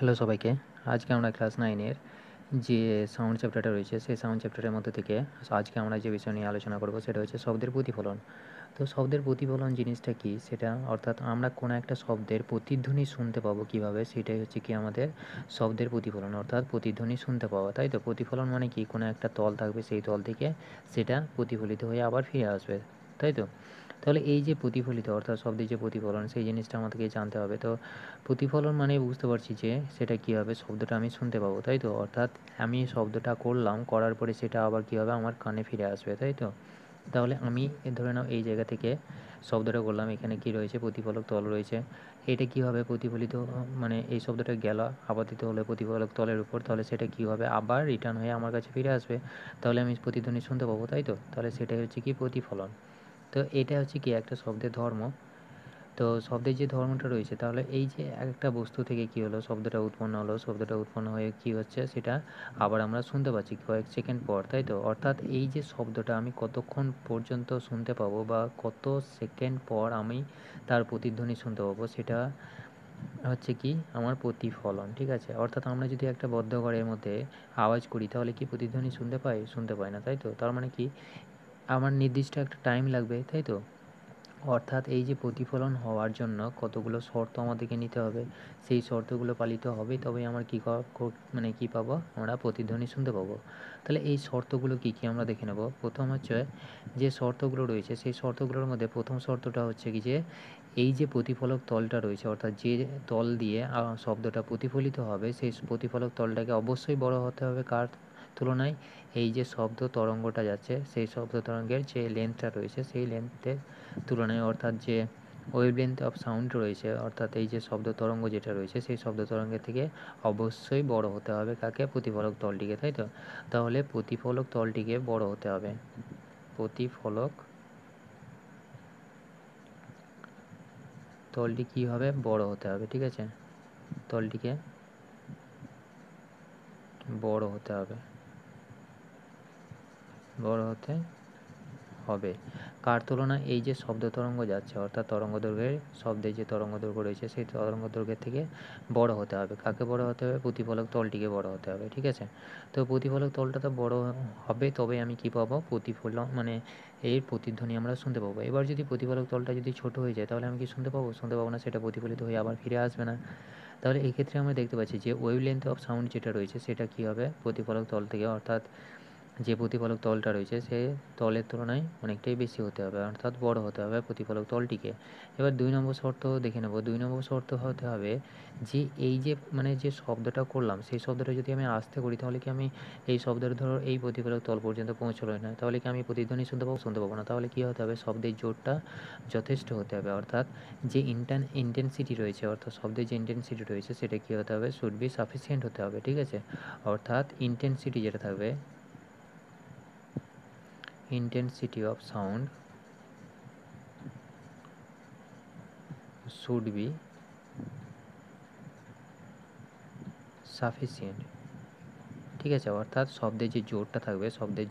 Hello সবাইকে। আজকে আমরা ক্লাস 9 এর যে সাউন্ড চ্যাপ্টারটা রয়েছে, সেই সাউন্ড চ্যাপ্টারের মধ্যে থেকে আজকে আমরা যে বিষয় নিয়ে আলোচনা করব সেটা হচ্ছে শব্দের প্রতিফলন। তো শব্দের প্রতিফলন জিনিসটা কী? সেটা অর্থাৎ আমরা কোনো একটা শব্দের প্রতিধ্বনি শুনতে পাবো কীভাবে, সেটাই হচ্ছে কি আমাদের শব্দের প্রতিফলন অর্থাৎ প্রতিধ্বনি শুনতে পাওয়া, তাই তো? প্রতিফলন মানে কি? কোনো একটা তল থাকবে, সেই তল থেকে সেটা প্রতিফলিত হয়ে আবার ফিরে আসবে, তাই তো? তাহলে এই যে প্রতিফলিত অর্থাৎ শব্দের যে প্রতিফলন, সেই জিনিসটা আমাদেরকে জানতে হবে। তো প্রতিফলন মানে বুঝতে পারছি যে সেটা কী হবে, শব্দটা আমি শুনতে পাবো, তাই তো? অর্থাৎ আমি শব্দটা করলাম, করার পরে সেটা আবার কী হবে, আমার কানে ফিরে আসবে, তাই তো? তাহলে আমি ধরে নাও এই জায়গা থেকে শব্দটা করলাম, এখানে কি রয়েছে, প্রতিফলক তল রয়েছে। এটা কী হবে, প্রতিফলিত মানে এই শব্দটা গেল আপাতিত হলে প্রতিফলক তলের উপর, তাহলে সেটা কী হবে, আবার রিটার্ন হয়ে আমার কাছে ফিরে আসবে। তাহলে আমি প্রতিধ্বনি শুনতে পাবো, তাই তো? তাহলে সেটাই হচ্ছে কি প্রতিফলন। তো এটা হচ্ছে কি একটা শব্দের ধর্ম। তো শব্দের যে ধর্মটা রয়েছে, তাহলে এই যে একটা বস্তু থেকে কী হলো, শব্দটা উৎপন্ন হলো, শব্দটা উৎপন্ন হয়ে কী হচ্ছে সেটা আবার আমরা শুনতে পাচ্ছি কয়েক সেকেন্ড পর, তাই তো? অর্থাৎ এই যে শব্দটা আমি কতক্ষণ পর্যন্ত শুনতে পাবো বা কত সেকেন্ড পর আমি তার প্রতিধ্বনি শুনতে পাবো, সেটা হচ্ছে কি আমার প্রতিফলন, ঠিক আছে? অর্থাৎ আমরা যদি একটা বদ্ধ ঘরের মধ্যে আওয়াজ করি, তাহলে কি প্রতিধ্বনি শুনতে পাই? শুনতে পাই না, তাই তো? তার মানে কি আমার নির্দিষ্ট একটা টাইম লাগবে, তাই তো? অর্থাৎ এই যে প্রতিফলন হওয়ার জন্য কতগুলো শর্ত আমাদেরকে নিতে হবে, সেই শর্তগুলো পালিত হবেই তবেই আমার মানে কী পাবো, আমরা প্রতিধ্বনি শুনতে পাবো। তাহলে এই শর্তগুলো কী কী আমরা দেখে নেব। প্রথম হচ্ছে যে শর্তগুলো রয়েছে, সেই শর্তগুলোর মধ্যে প্রথম শর্তটা হচ্ছে কি যে এই যে প্রতিফলক তলটা রয়েছে, অর্থাৎ যে তল দিয়ে শব্দটা প্রতিফলিত হবে, সেই প্রতিফলক তলটাকে অবশ্যই বড় হতে হবে কার তুলনায়, এই যে শব্দ তরঙ্গটা যাচ্ছে সেই শব্দ তরঙ্গের যে লেন্থটা রয়েছে সেই লেন্থের তুলনায়, অর্থাৎ যে ওয়েভলেন্থ অফ সাউন্ড রয়েছে, অর্থাৎ এই যে শব্দ তরঙ্গ যেটা রয়েছে সেই শব্দ তরঙ্গের থেকে অবশ্যই বড় হতে হবে কাকে, প্রতিফলক তলটিকে, তাই তো? তাহলে প্রতিফলক তলটিকে বড় হতে হবে, প্রতিফলক তলটি কী হবে, বড় হতে হবে, ঠিক আছে? তলটিকে বড় হতে হবে, বড় হতে হবে কার তুলনায়, এই যে শব্দ তরঙ্গ যাচ্ছে অর্থাৎ তরঙ্গদৈর্ঘ্যের শব্দের যে তরঙ্গদৈর্ঘ্য রয়েছে সেই তরঙ্গদৈর্ঘ্যের থেকে বড় হতে হবে। কাকে বড় হতে হবে, প্রতিফলক তলটিকে বড় হতে হবে, ঠিক আছে? তো প্রতিফলক তলটা তো বড় হবে তবে আমি কি পাবো, প্রতিফলন মানে এর প্রতিধ্বনি আমরা শুনতে পাবো। এবার যদি প্রতিফলক তলটা যদি ছোট হয়ে যায় তাহলে আমি কি শুনতে পাবো, শুনতে পাবো না, সেটা প্রতিফলিত হয়ে আবার ফিরে আসবে না। তাহলে এই ক্ষেত্রে আমরা দেখতে পাচ্ছি যে ওয়েভলেন্থ অফ সাউন্ড যেটা রয়েছে সেটা কী হবে, প্রতিফলক তল থেকে অর্থাৎ যে প্রতিফলক তলটা রয়েছে সে তলের তুলনায় অনেকটাই বেশি হতে হবে, অর্থাৎ বড় হতে হবে প্রতিফলক তলটিকে। এবার 2 নম্বর শর্ত দেখে নেব। 2 নম্বর শর্ত হতে হবে যে এই যে মানে যে শব্দটা করলাম সেই শব্দটা যদি আমি আস্তে করি তাহলে কি আমি এই শব্দের ধরো এই প্রতিফলক তল পর্যন্ত পৌঁছলোই না, তাহলে কি আমি প্রতিধ্বনি শুনতে পাবো, শুনতে পাবো না। তাহলে কী হতে হবে, শব্দের জোরটা যথেষ্ট হতে হবে, অর্থাৎ যে ইন্টেন্সিটি রয়েছে, অর্থাৎ শব্দের যে ইন্টেন্সিটি রয়েছে সেটা কী হতে হবে, শুড বি সাফিসিয়েন্ট হতে হবে, ঠিক আছে? অর্থাৎ ইন্টেন্সিটি যেটা থাকবে, intensity of sound should be sufficient, ঠিক আছে? অর্থাৎ শব্দের যে জোরটা থাকবে, শব্দের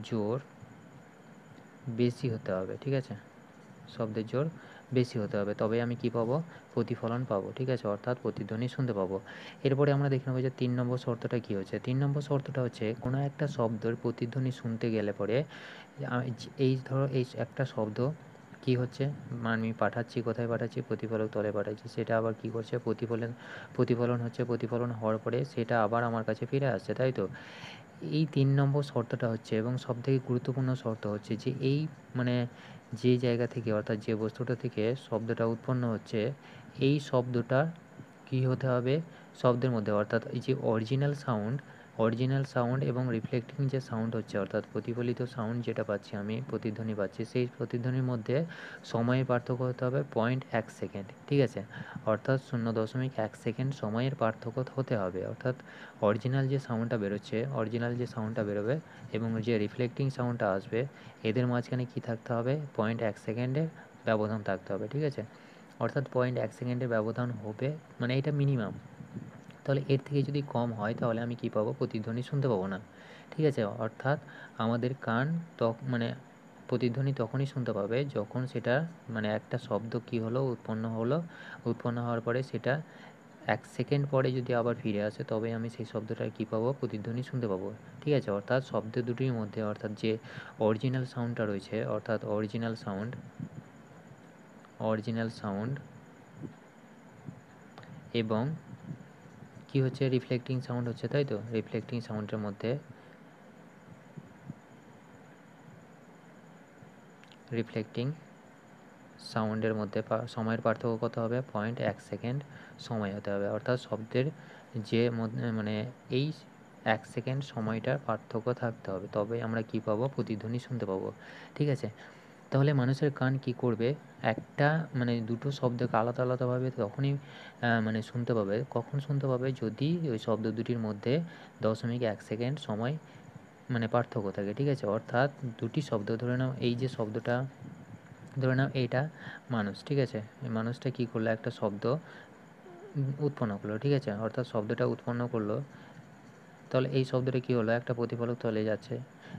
জোর বেশি হতে হবে, ঠিক আছে? শব্দের জোর বেশি হতে হবে তবে আমি কি পাবো, প্রতিফলন পাবো, ঠিক আছে? অর্থাৎ প্রতিধ্বনি শুনতে পাবো। এরপরে আমরা দেখে নেবো যে 3 নম্বর শর্তটা কী হচ্ছে। 3 নম্বর শর্তটা হচ্ছে কোনো একটা শব্দের প্রতিধ্বনি শুনতে গেলে পরে এই ধরো এই একটা শব্দ কী হচ্ছে, আমি পাঠাচ্ছি, কোথায় পাঠাচ্ছি, প্রতিফলক তলে পাঠাচ্ছি, সেটা আবার কী করছে, প্রতিফলন হচ্ছে, প্রতিফলন হওয়ার পরে সেটা আবার আমার কাছে ফিরে আসছে, তাই তো? এই 3 নম্বর শর্তটা হচ্ছে এবং সবথেকে গুরুত্বপূর্ণ শর্ত হচ্ছে যে এই মানে যে জায়গা থেকে অর্থাৎ যে বস্তুটা থেকে শব্দটা উৎপন্ন হচ্ছে এই শব্দটা কী হতে হবে, শব্দের মধ্যে অর্থাৎ এই যে অরিজিনাল সাউন্ড এবং রিফ্লেক্টিং যে সাউন্ড হচ্ছে অর্থাৎ প্রতিফলিত সাউন্ড যেটা পাচ্ছি আমি, প্রতিধ্বনি পাচ্ছি, সেই প্রতিধ্বনির মধ্যে সময়ের পার্থক্য হতে হবে 0.1 সেকেন্ড, ঠিক আছে? অর্থাৎ 0.1 সেকেন্ড সময়ের পার্থক্য হতে হবে, অর্থাৎ অরিজিনাল যে সাউন্ডটা বেরোবে এবং যে রিফ্লেক্টিং সাউন্ডটা আসবে এদের মাঝখানে কী থাকতে হবে, 0.1 সেকেন্ডের ব্যবধান থাকতে হবে, ঠিক আছে? অর্থাৎ 0.1 সেকেন্ডের ব্যবধান হবে, মানে এটা মিনিমাম। তাহলে এর থেকে যদি কম হয় তাহলে আমি কী পাবো, প্রতিধ্বনি শুনতে পাবো না, ঠিক আছে? অর্থাৎ আমাদের কান মানে প্রতিধ্বনি তখনই শুনতে পাবে যখন সেটা মানে একটা শব্দ কী হলো, উৎপন্ন হওয়ার পরে সেটা 1 সেকেন্ড পরে যদি আবার ফিরে আসে তবে আমি সেই শব্দটার কী পাবো, প্রতিধ্বনি শুনতে পাবো। ঠিক আছে? অর্থাৎ শব্দ দুটির মধ্যে অর্থাৎ যে অরিজিনাল সাউন্ডটা রয়েছে অর্থাৎ অরিজিনাল সাউন্ড এবং কী হচ্ছে রিফ্লেক্টিং সাউন্ড হচ্ছে, তাই তো? রিফ্লেক্টিং সাউন্ডের মধ্যে সময়ের পার্থক্য কত হবে? 0.1 সেকেন্ড সময় হতে হবে। অর্থাৎ শব্দের যে মানে এই 1 সেকেন্ড সময়টার পার্থক্য থাকতে হবে, তবেই আমরা কী পাবো? প্রতিধ্বনি শুনতে পাবো। ঠিক আছে? তাহলে মানুষের কান কী করবে? একটা মানে দুটো শব্দকে আলাদা আলাদাভাবে তখনই মানে শুনতে পাবে, কখন শুনতে পাবে? যদি ওই শব্দ দুটির মধ্যে 0.1 সেকেন্ড সময় মানে পার্থক্য থাকে। ঠিক আছে? অর্থাৎ দুটি শব্দ ধরে নাও, এই যে শব্দটা ধরে নাও এইটা মানুষ। ঠিক আছে? এই মানুষটা কী করলো? একটা শব্দ উৎপন্ন করলো। ঠিক আছে? অর্থাৎ শব্দটা উৎপন্ন করলো, তাহলে এই শব্দটা কী হলো? একটা প্রতিফলক তলে যাচ্ছে।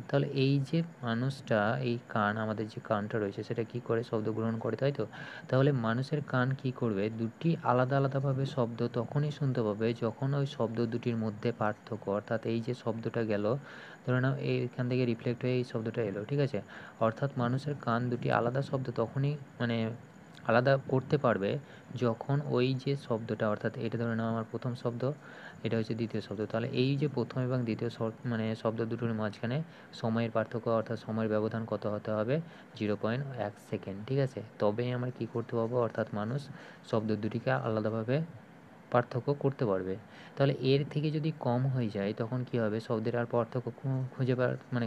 তাহলে এই যে মানুষটা, এই কান, আমাদের যে কানটা রয়েছে সেটা কী করে? শব্দ গ্রহণ করে, তাই তো? তাহলে মানুষের কান কী করবে? দুটি আলাদা আলাদাভাবে শব্দ তখনই শুনতে পাবে যখন ওই শব্দ দুটির মধ্যে পার্থক্য, অর্থাৎ এই যে শব্দটা গেল, ধরে নাও এইখান থেকে রিফ্লেক্ট হয়ে এই শব্দটা এলো। ঠিক আছে? অর্থাৎ মানুষের কান দুটি আলাদা শব্দ তখনই মানে আলাদা করতে পারবে যখন ওই যে শব্দটা, অর্থাৎ এটা ধরে নাও আমার প্রথম শব্দ, এটা হচ্ছে দ্বিতীয় শব্দ। তাহলে এই যে প্রথম এবং দ্বিতীয় মানে শব্দ দুটোর মাঝখানে সময়ের পার্থক্য অর্থাৎ সময়ের ব্যবধান কত হতে হবে? 0.1 সেকেন্ড। ঠিক আছে? তবেই আমরা কী করতে পারবো? অর্থাৎ মানুষ শব্দ দুটিকে আলাদাভাবে পার্থক্য করতে পারবে। তাহলে এর থেকে যদি কম হয়ে যায় তখন কী হবে? শব্দের আর পার্থক্য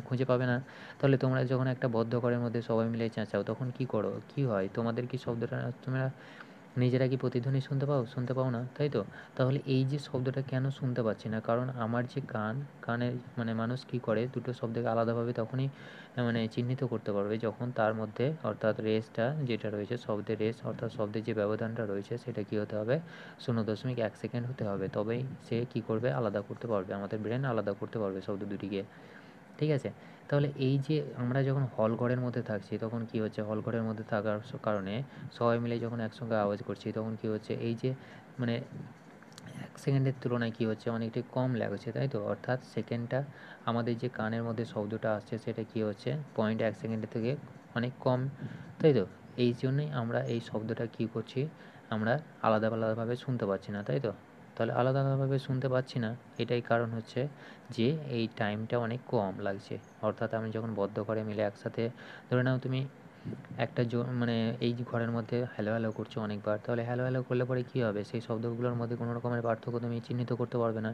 খুঁজে পাবে না। তাহলে তোমরা যখন একটা বদ্ধ ঘরের মধ্যে সবাই মিলে চেঁচাও তখন কী করো? কী হয়? তোমাদের কি শব্দটা তোমরা নিজেরা কি প্রতিধ্বনি শুনতে পাও? শুনতে পাও না, তাই তো? তাহলে এই যে শব্দটা কেন শুনতে পাচ্ছি না? কারণ আমার যে কানের মানে মানুষ কী করে? দুটো শব্দকে আলাদাভাবে তখনই মানে চিহ্নিত করতে পারবে যখন তার মধ্যে অর্থাৎ রেসটা যেটা রয়েছে, শব্দের রেস অর্থাৎ শব্দের যে ব্যবধানটা রয়েছে সেটা কী হতে হবে? 0.1 সেকেন্ড হতে হবে। তবেই সে কী করবে? আলাদা করতে পারবে। আমাদের ব্রেন আলাদা করতে পারবে শব্দ দুটিকে। ঠিক আছে? তাহলে এই যে আমরা যখন হল ঘরের মধ্যে থাকছি তখন কী হচ্ছে? হল ঘরের মধ্যে থাকার কারণে সবাই মিলে যখন একসঙ্গে আওয়াজ করছি তখন কী হচ্ছে? এই যে মানে 1 সেকেন্ডের তুলনায় কী হচ্ছে? অনেকটাই কম লাগছে, তাই তো? অর্থাৎ সেকেন্ডটা আমাদের যে কানের মধ্যে শব্দটা আসছে সেটা কী হচ্ছে? 0.1 সেকেন্ডের থেকে অনেক কম, তাই তো? এই জন্যই আমরা এই শব্দটা কী করছি? আমরা আলাদাভাবে শুনতে পাচ্ছি না, তাই তো? তাহলে আলাদাভাবে শুনতে পাচ্ছি না, এটাই কারণ হচ্ছে যে এই টাইমটা অনেক কম লাগছে। অর্থাৎ আমি যখন বদ্ধ ঘরে মিলে একসাথে, ধরে নাও তুমি একটা মানে এই যে ঘরের মধ্যে হ্যালো করছো অনেকবার, তাহলে হ্যালো করলে পরে কী হবে? সেই শব্দগুলোর মধ্যে কোনো রকমের পার্থক্য তুমি চিহ্নিত করতে পারবে না,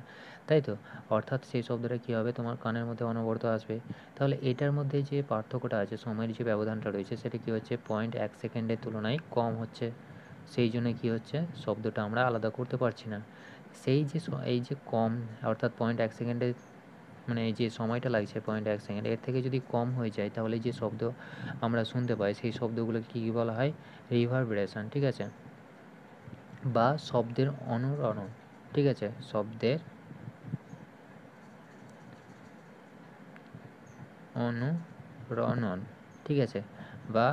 তাই তো? অর্থাৎ সেই শব্দটা কী হবে? তোমার কানের মধ্যে অনবরত আসবে। তাহলে এটার মধ্যে যে পার্থক্যটা আছে, সময়ের যে ব্যবধানটা রয়েছে সেটা কী হচ্ছে? 0.1 সেকেন্ডের তুলনায় কম হচ্ছে। সেই জন্য কী হচ্ছে? শব্দটা আমরা আলাদা করতে পারছি না। সেই যে এই যে কম অর্থাৎ 0.1 সেকেন্ডের মানে এই যে সময়টা লাগছে 0.1 সেকেন্ড, এর থেকে যদি কম হয়ে যায় তাহলে যে শব্দ আমরা শুনতে পাই সেই শব্দগুলোকে কী বলা হয়? রিভারবেরেশন। ঠিক আছে? বা শব্দের অনুরণন। ঠিক আছে? শব্দের অনুরণন। ঠিক আছে? বা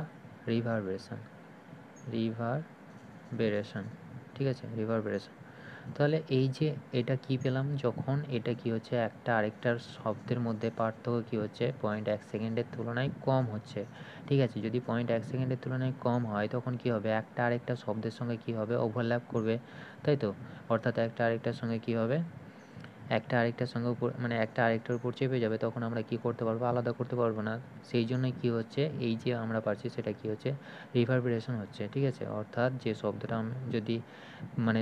রিভারবেরেশন। ঠিক আছে? রিভারবেরেশন। তাহলে এই যে এটা কী পেলাম? যখন এটা কী হচ্ছে? একটা আরেকটার শব্দের মধ্যে পার্থক্য কী হচ্ছে? 0.1 সেকেন্ডের তুলনায় কম হচ্ছে। ঠিক আছে? যদি 0.1 সেকেন্ডের তুলনায় কম হয় তখন কী হবে? একটা আরেকটা শব্দের সঙ্গে কী হবে? ওভারল্যাপ করবে, তাই তো? অর্থাৎ একটা আরেকটার সঙ্গে কী হবে? একটা আরেকটার সঙ্গে মানে একটা আরেকটার উপর চেপে যাবে, তখন আমরা কী করতে পারবো? আলাদা করতে পারবো না। সেই জন্যই কী হচ্ছে? এই যে আমরা পাচ্ছি সেটা কী হচ্ছে? রিভারবেরেশন হচ্ছে। ঠিক আছে? অর্থাৎ যে শব্দটা যদি মানে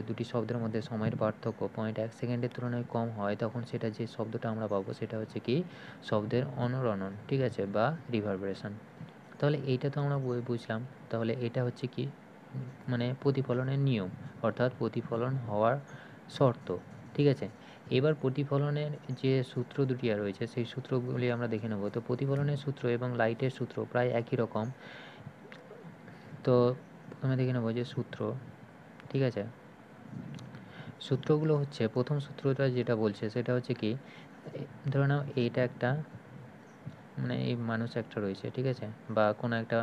দুটি শব্দের মধ্যে সময়ের পার্থক্য 0.1 সেকেন্ডের তুলনায় কম হয় তখন সেটা যে শব্দটা আমরা পাবো সেটা হচ্ছে কি? শব্দের অনুরণন। ঠিক আছে? বা রিভারবেরেশন। তাহলে এইটা তো আমরা বুঝলাম। তাহলে এটা হচ্ছে কি? মানে প্রতিফলনের নিয়ম, অর্থাৎ প্রতিফলন হওয়ার শর্ত। ঠিক আছে? এবার প্রতিফলনের যে সূত্র দুটি রয়েছে সেই সূত্রগুলি আমরা দেখে নেব। তো প্রতিফলনের সূত্র এবং লাইটের সূত্র প্রায় একই রকম। তো প্রথমে দেখে নেব যে সূত্র। ঠিক আছে? সূত্রগুলো হচ্ছে, প্রথম সূত্রটা যেটা বলছে সেটা হচ্ছে কি? ধরে নাও এইটা একটা মানে এই মানুষ একটা রয়েছে, ঠিক আছে, বা কোনো একটা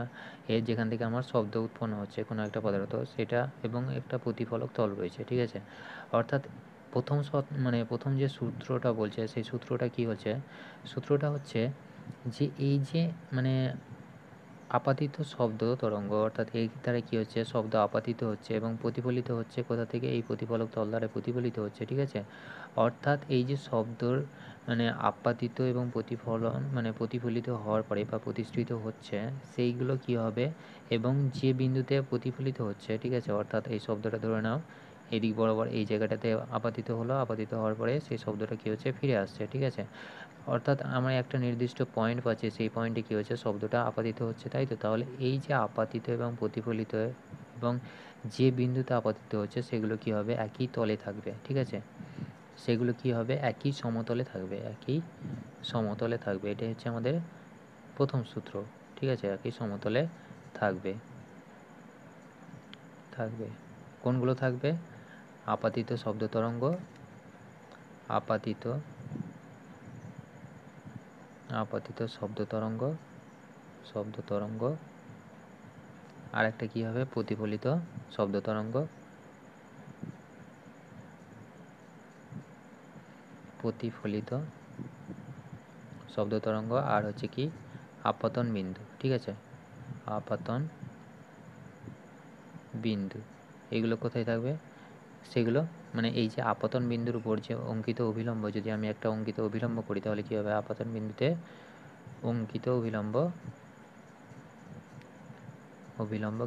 যেখান থেকে আমার শব্দ উৎপন্ন হচ্ছে কোনো একটা পদার্থ সেটা, এবং একটা প্রতিফলক তল রয়েছে, ঠিক আছে। অর্থাৎ প্রথম যে সূত্রটা বলছে সেই সূত্রটা কি হচ্ছে, সূত্রটা হচ্ছে যে এই যে মানে আপাতিত শব্দ তরঙ্গ, অর্থাৎ এই দ্বারা কী হচ্ছে, শব্দ আপাতিত হচ্ছে এবং প্রতিফলিত হচ্ছে কোথা থেকে, এই প্রতিফলক তল দ্বারা প্রতিফলিত হচ্ছে, ঠিক আছে। অর্থাৎ এই যে শব্দর আপাতিত এবং প্রতিফলিত হওয়ার পরে বা প্রতিষ্ঠিত হচ্ছে সেইগুলো কি হবে, এবং যে বিন্দুতে প্রতিফলিত হচ্ছে, ঠিক আছে, অর্থাৎ এই শব্দটা ধরে নাও এদিক বরাবর এই জায়গাটাতে আপাতিত হলো, আপাতিত হওয়ার পরে সেই শব্দটা কী হচ্ছে, ফিরে আসছে, ঠিক আছে। অর্থাৎ আমরা একটা নির্দিষ্ট পয়েন্ট পাচ্ছি, সেই পয়েন্টে কী হচ্ছে, শব্দটা আপাতিত হচ্ছে, তাই তো। তাহলে এই যে আপাতিত এবং প্রতিফলিত এবং যে বিন্দুতে আপাতিত হচ্ছে সেগুলো কী হবে, একই তলে থাকবে, ঠিক আছে। সেগুলো কী হবে, একই সমতলে থাকবে, একই সমতলে থাকবে। এটাই হচ্ছে আমাদের প্রথম সূত্র, ঠিক আছে, একই সমতলে থাকবে। কোনগুলো থাকবে, আপাতিত শব্দ তরঙ্গ, আপাতিত শব্দ তরঙ্গ, আর একটা কী হবে, প্রতিফলিত শব্দ তরঙ্গ, আর হচ্ছে কি আপতন বিন্দু, ঠিক আছে, আপতন বিন্দু। এগুলো কোথায় থাকবে, সেগুলো এই যে আপতন বিন্দুর উপর যে অঙ্কিত অভিলম্ব, যদি আমি একটা অঙ্কিত অভিলম্ব করি তাহলে কী হবে, আপতন বিন্দুতে অঙ্কিত অভিলম্ব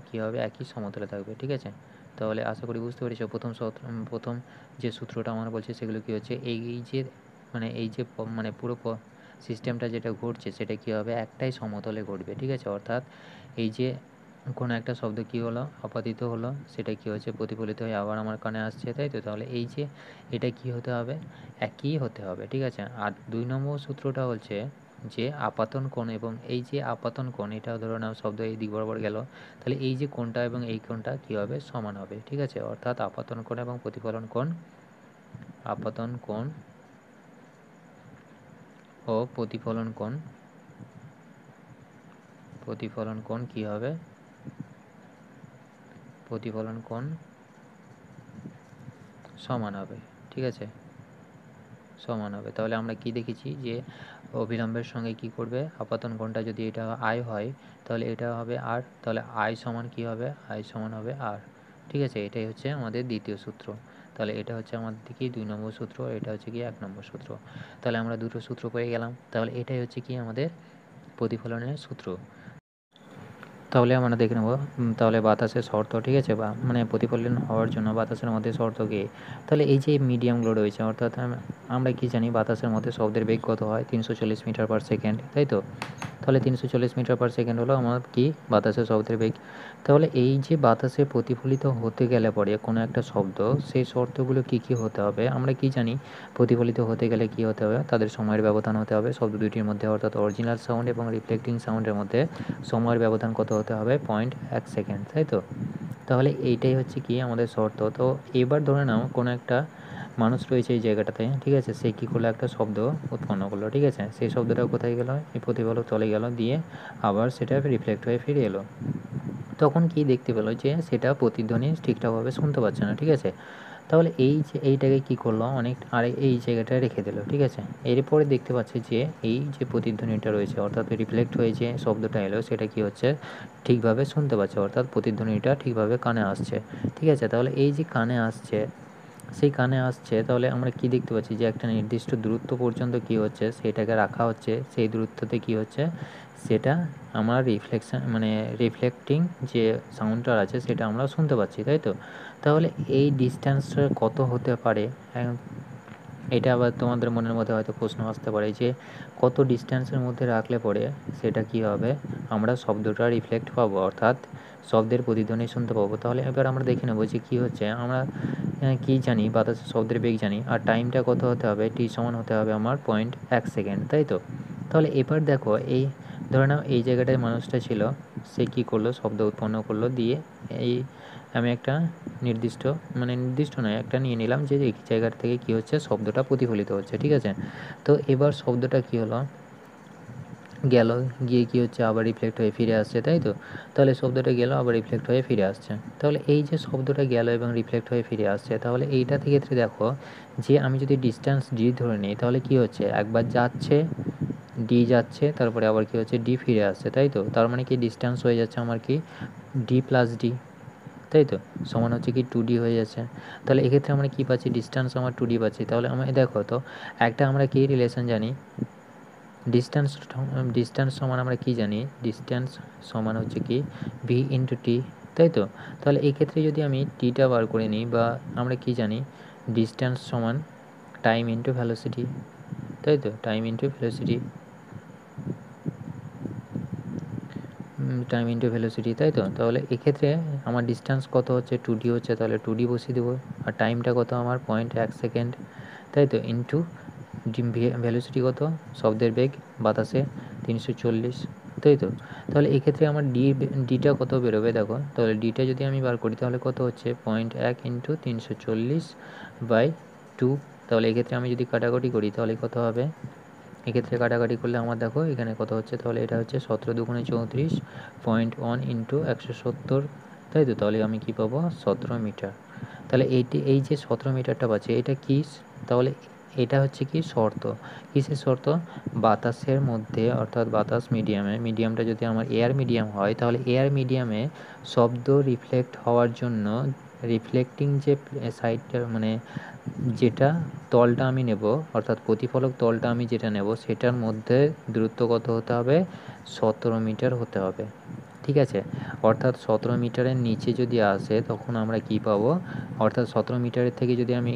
কী হবে, একই সমতলে থাকবে, ঠিক আছে। তাহলে আশা করি বুঝতে পেরেছো প্রথম যে সূত্রটা আমরা বলছি সেগুলো কী হচ্ছে, এই যে এই যে পুরো সিস্টেমটা যেটা ঘটছে সেটা কী হবে, একটাই সমতলে ঘটবে, ঠিক আছে। অর্থাৎ এই যে কোনো একটা শব্দ কী হলো, আপাতিত হলো, সেটা কী হচ্ছে, প্রতিফলিত হয়ে আবার আমার কানে আসছে, তাই তো। তাহলে এই যে এটা কী হতে হবে, একই হতে হবে, ঠিক আছে। আর 2 নম্বর সূত্রটা হচ্ছে যে আপাতন কোণ, এবং এই যে আপাতন কোণ এটা ধরো নাও শব্দ এই দিক বরাবর গেল, তাহলে এই যে কোণটা এবং এই কোণটা কী হবে, সমান হবে, ঠিক আছে। অর্থাৎ আপাতন কোণ এবং প্রতিফলন কোণ, আপাতন কোণ ও প্রতিফলন কোণ কী হবে, প্রতিফলন কোণ সমান হবে, ঠিক আছে, সমান হবে। তাহলে আমরা কি দেখেছি যে অবিলম্বের সঙ্গে কি করবে, আপাতন কোণটা যদি এটা আই হয় তাহলে এটা হবে আর, তাহলে আই সমান কি হবে, আই সমান হবে আর, ঠিক আছে। এটাই হচ্ছে আমাদের দ্বিতীয় সূত্র। তাহলে এটা হচ্ছে আমাদের কি 2 নম্বর সূত্র, এটা হচ্ছে কি 1 নম্বর সূত্র। তাহলে আমরা দুটো সূত্র পেয়ে গেলাম। তাহলে এটাই হচ্ছে কি আমাদের প্রতিফলনের সূত্র। তাহলে আমরা দেখে নেব তাহলে বাতাসের শর্ত, ঠিক আছে, বা প্রতিফলন হওয়ার জন্য বাতাসের মধ্যে শর্ত কী। তাহলে এই যে মিডিয়ামগুলো রয়েছে, অর্থাৎ আমরা কি জানি বাতাসের মধ্যে শব্দের বেগ কত হয়, 340 মিটার পার সেকেন্ড, তাই তো। তাহলে 340 মিটার পার সেকেন্ড হলো আমার কি বাতাসের শব্দের বেগ। তাহলে এই যে বাতাসে প্রতিফলিত হতে গেলে পরে কোনো একটা শব্দ, সেই শর্তগুলো কি কি হতে হবে, আমরা কি জানি প্রতিফলিত হতে গেলে কি হতে হবে, তাদের সময়ের ব্যবধান হতে হবে শব্দ দুইটির মধ্যে, অর্থাৎ অরিজিনাল সাউন্ড এবং রিফ্লেক্টিং সাউন্ডের মধ্যে সময়ের ব্যবধান কত হতে হবে, 0.1 সেকেন্ড, তাই তো। তাহলে এইটাই হচ্ছে কি আমাদের শর্ত। তো এবার ধরে নাও কোনো একটা মানুষ রয়েছে এই জায়গাটাতে, ঠিক আছে, সে কী করলো, একটা শব্দ উৎপন্ন করলো, ঠিক আছে। সেই শব্দটা কোথায় গেল, এই প্রতিফলক চলে গেল, দিয়ে আবার সেটা রিফ্লেক্ট হয়ে ফিরে এলো। তখন কি দেখতে পেলো যে সেটা প্রতিধ্বনি ঠিকঠাকভাবে শুনতে পাচ্ছে না, ঠিক আছে। তাহলে এই যে এইটাকে কী করলো, আর এই জায়গাটায় রেখে দিল, ঠিক আছে। এরপরে দেখতে পাচ্ছে যে এই যে প্রতিধ্বনিটা রয়েছে, অর্থাৎ রিফ্লেক্ট হয়ে যে শব্দটা এলো সেটা কি হচ্ছে, ঠিকভাবে শুনতে পাচ্ছে, অর্থাৎ প্রতিধ্বনিটা ঠিকভাবে কানে আসছে, ঠিক আছে। তাহলে এই যে কানে আসছে, সেই কানে আসছে, তাহলে আমরা কি দেখতে পাচ্ছি যে একটা নির্দিষ্ট দূরত্ব পর্যন্ত কি হচ্ছে, সেটাকে রাখা হচ্ছে, সেই দূরত্বতে কি হচ্ছে, সেটা আমরা রিফ্লেক্টিং যে সাউন্ডটা আছে সেটা আমরা শুনতে পাচ্ছি, তাই তো। তাহলে এই ডিস্ট্যান্সটা কত হতে পারে, এটা আবার তোমাদের মনের মধ্যে হয়তো প্রশ্ন আসতে পারে যে কত ডিস্ট্যান্সের মধ্যে রাখলে পরে সেটা কি হবে, আমরা শব্দটা রিফ্লেক্ট পাবো, অর্থাৎ শব্দের প্রতিধ্বনি শুনতে পাবো। তাহলে এবার আমরা দেখে নেবো যে কী হচ্ছে, আমরা কি জানি বাতাসের শব্দের বেগ জানি, আর টাইমটা কত হতে হবে, টি সমান হতে হবে আমার 0.1 সেকেন্ড, তাই তো। তাহলে এবার দেখো এই ধরে নাও এই জায়গাটায় মানুষটা ছিল, সে কী করলো, শব্দ উৎপন্ন করলো, দিয়ে এই আমি একটা নির্দিষ্ট নয়, একটা নিয়ে নিলাম যে এই জায়গার থেকে কী হচ্ছে, শব্দটা প্রতিফলিত হচ্ছে, ঠিক আছে। তো এবার শব্দটা কী হলো, গেল, গিয়ে কী হচ্ছে আবার রিফ্লেক্ট হয়ে ফিরে আসছে, তাই তো? তাহলে শব্দটা গেল আবার রিফ্লেক্ট হয়ে ফিরে আসছে। তাহলে এই যে শব্দটা গেল এবং রিফ্লেক্ট হয়ে ফিরে আসছে, তাহলে এইটা ক্ষেত্রে দেখো যে আমি যদি ডিস্ট্যান্স ডি ধরে নিই, তাহলে কী হচ্ছে একবার যাচ্ছে ডি যাচ্ছে, তারপরে আবার কী হচ্ছে ডি ফিরে আসছে, তাই তো? তার মানে কি ডিস্ট্যান্স হয়ে যাচ্ছে আমার কি ডি প্লাস ডি, তাই তো? সমান হচ্ছে কি 2D হয়ে যাচ্ছে। তাহলে এক্ষেত্রে আমরা কী পাচ্ছি, ডিস্ট্যান্স আমার 2D পাচ্ছি। তাহলে আমরা দেখো তো একটা আমরা কী রিলেশন জানি, ডিস্ট্যান্স সমান আমরা কি জানি, ডিস্ট্যান্স সমান হচ্ছে কি ভি ইন্টু টি, তাই তো? তাহলে এই ক্ষেত্রে যদি আমি টিটা বার করে নিই, বা আমরা কি জানি ডিস্ট্যান্স সমান টাইম ইন্টু ভ্যালোসিটি, তাই তো? Time into velocity, time into velocity, তাই তো? তাহলে এক্ষেত্রে আমার ডিস্ট্যান্স কত হচ্ছে 2D হচ্ছে, তাহলে 2D বসিয়ে দেবো। আর টাইমটা কত আমার 0.1 সেকেন্ড, তাই তো? ইন্টু ভ্যালোসিটি কত, শব্দের বেগ বাতাসে 340, তাই তো? তাহলে এক্ষেত্রে আমার ডিটা কত বেরোবে দেখো। তাহলে ডিটা যদি আমি বার করি তাহলে কত হচ্ছে 0.1 ইন্টু 340/2। তাহলে এক্ষেত্রে আমি যদি কাটাকাটি করি তাহলে কত হবে, এক্ষেত্রে কাটাকাটি করলে আমার দেখো এখানে কত হচ্ছে, তাহলে এটা হচ্ছে 17 দুগুণে 34, 0.1 ইন্টু 170, তাই তো? তাহলে আমি কী পাবো 17 মিটার। তাহলে এই যে 17 মিটারটা পাচ্ছি এটা কি, তাহলে এটা হচ্ছে কি শর্ত, কিসের শর্ত, বাতাসের মধ্যে, অর্থাৎ বাতাস মিডিয়ামটা যদি আমার এয়ার মিডিয়াম হয়, তাহলে এয়ার মিডিয়ামে শব্দ রিফ্লেক্ট হওয়ার জন্য রিফ্লেক্টিং যে সাইডটা মানে যেটা তলটা আমি নেব, অর্থাৎ প্রতিফলক তলটা আমি যেটা নেব সেটার মধ্যে দূরত্ব কত হতে হবে, 17 মিটার হতে হবে, ঠিক আছে? অর্থাৎ 17 মিটারের নিচে যদি আসে তখন আমরা কি পাবো, অর্থাৎ 17 মিটারের থেকে যদি আমি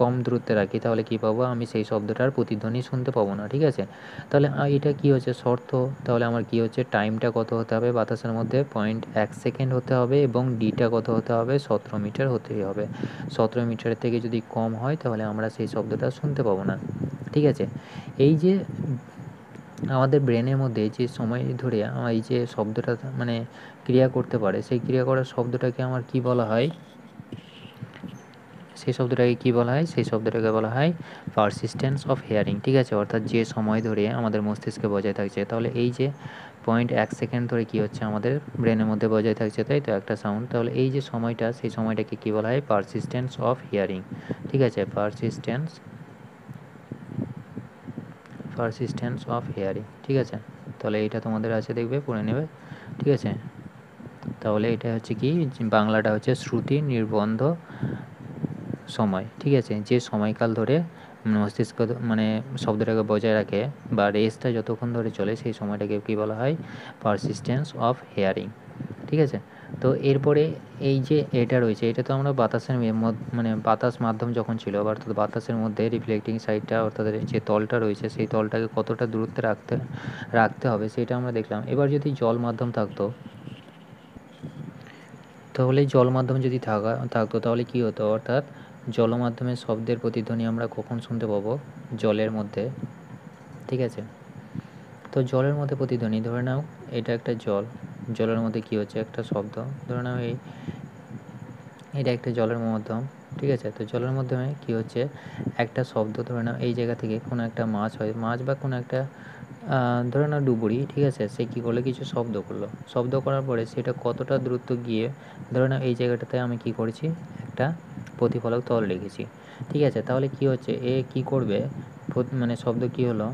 কম দূরত্বে রাখি তাহলে কি পাবো, আমি সেই শব্দটার প্রতিধ্বনি শুনতে পাবো না, ঠিক আছে? তাহলে এটা কি হচ্ছে শর্ত, তাহলে আমার কি হচ্ছে টাইমটা কত হতে হবে বাতাসের মধ্যে 0.1 সেকেন্ড হতে হবে, এবং ডিটা কত হতে হবে 17 মিটার হতেই হবে। 17 মিটারের থেকে যদি কম হয় তাহলে আমরা সেই শব্দটা শুনতে পাবো না, ঠিক আছে? এই যে আমাদের ব্রেনের মধ্যে যে সময় ধরে এই যে শব্দটা মানে ক্রিয়া করতে পারে, সেই ক্রিয়া করার শব্দটাকে আমার কি বলা হয়, সেই শব্দটাকে বলা হয় পারসিস্টেন্স অফ হিয়ারিং, ঠিক আছে? অর্থাৎ যে সময় ধরে আমাদের মস্তিষ্কে বজায় থাকছে, তাহলে এই যে 0.1 সেকেন্ড ধরে কি হচ্ছে আমাদের ব্রেনের মধ্যে বজায় থাকছে, তাই তো একটা সাউন্ড, তাহলে এই যে সময়টা সেই সময়টাকে কি বলা হয় পারসিস্টেন্স অফ হিয়ারিং, ঠিক আছে? পারসিস্টেন্স অফ হিয়ারিং, ঠিক আছে? তাহলে এইটা তোমাদের আছে, দেখবে পড়ে নেবে, ঠিক আছে? তাহলে এটা হচ্ছে কি বাংলাটা হচ্ছে শ্রুতি নির্বন্ধ সময়, ঠিক আছে? যে সময়কাল ধরে মস্তিষ্ক মানে শব্দটাকে বজায় রাখে বা রেসটা যতক্ষণ ধরে চলে সেই সময়টাকে কী বলা হয় পারসিস্টেন্স অফ হিয়ারিং, ঠিক আছে? তো এরপরে এই যে এটা রয়েছে, এটা তো আমরা বাতাসের মানে বাতাস মাধ্যম যখন ছিল, অর্থাৎ বাতাসের মধ্যে রিফ্লেক্টিং সাইডটা অর্থাৎ যে তলটা রয়েছে সেই তলটাকে কতটা দূরত্বে রাখতে হবে সেটা আমরা দেখলাম। এবার যদি জল মাধ্যম থাকতো, তাহলে জল মাধ্যম যদি থাকতো তাহলে কী হতো, অর্থাৎ জল মাধ্যমে শব্দের প্রতিধ্বনি আমরা কখন শুনতে পাবো, জলের মধ্যে, ঠিক আছে? তো জলের মধ্যে প্রতিধ্বনি, ধরে নাও এটা একটা জলের মধ্যে কী হচ্ছে একটা শব্দ, ধরে নাও এটা একটা জলের মাধ্যম, ঠিক আছে? তো জলের মাধ্যমে কী হচ্ছে একটা শব্দ, ধরে নাও এই জায়গা থেকে কোনো একটা মাছ বা কোনো একটা ধরে নাও ডুবুরি, ঠিক আছে? সে কী করলো, কিছু শব্দ করার পরে সেটা কতটা দূরত্ব গিয়ে, ধরে নাও এই জায়গাটাতে আমি কী করেছি একটা প্রতিফলক তল রেখেছি, ঠিক আছে? তাহলে কী হচ্ছে এ কী করবে, মানে শব্দ কী হলো